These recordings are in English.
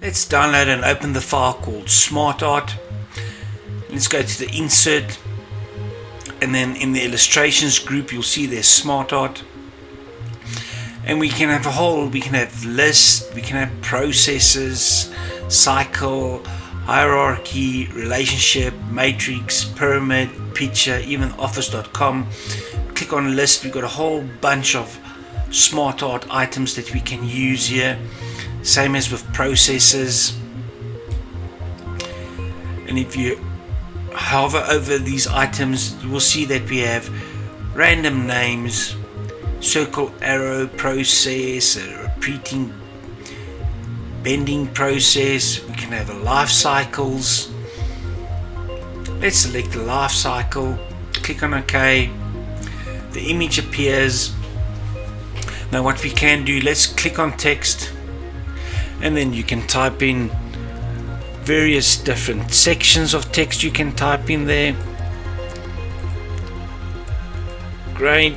Let's download and open the file called SmartArt. Let's go to the insert, and then in the illustrations group you'll see there's SmartArt, and we can have lists, we can have processes, cycle, hierarchy, relationship, matrix, pyramid, picture, even office.com. Click on list. We've got a whole bunch of SmartArt items that we can use here, same as with processes. And if you hover over these items, you will see that we have random names, circle arrow process, a repeating bending process. We can have a life cycles. Let's select the life cycle, click on OK. The image appears. Now what we can do, let's click on text, and then you can type in various different sections of text. You can type in there. Great.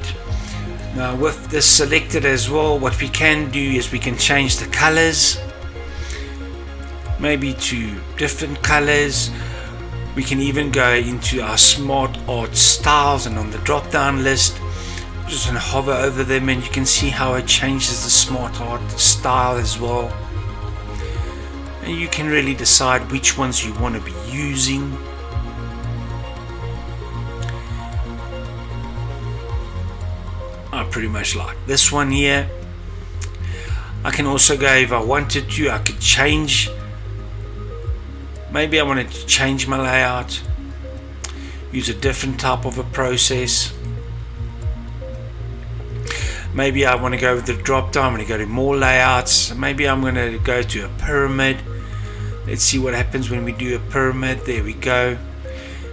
Now with this selected as well, what we can do is we can change the colors, maybe to different colors. We can even go into our SmartArt styles, and on the drop down list just going to hover over them, and you can see how it changes the SmartArt style as well. And you can really decide which ones you want to be using. I pretty much like this one here. I can also go, if I wanted to, I could change. Maybe I wanted to change my layout, use a different type of a process. Maybe I want to go with the drop down, I'm going to go to more layouts. Maybe I'm going to go to a pyramid. Let's see what happens when we do a pyramid. There we go.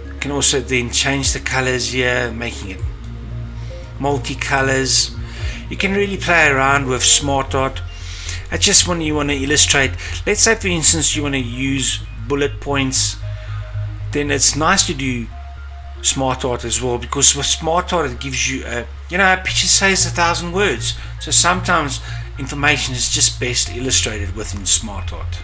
You can also then change the colors here, making it multicolors. You can really play around with SmartArt. I just want you want to illustrate. Let's say for instance you want to use bullet points, then it's nice to do SmartArt as well, because with SmartArt it gives you a picture says 1,000 words, so sometimes information is just best illustrated within SmartArt.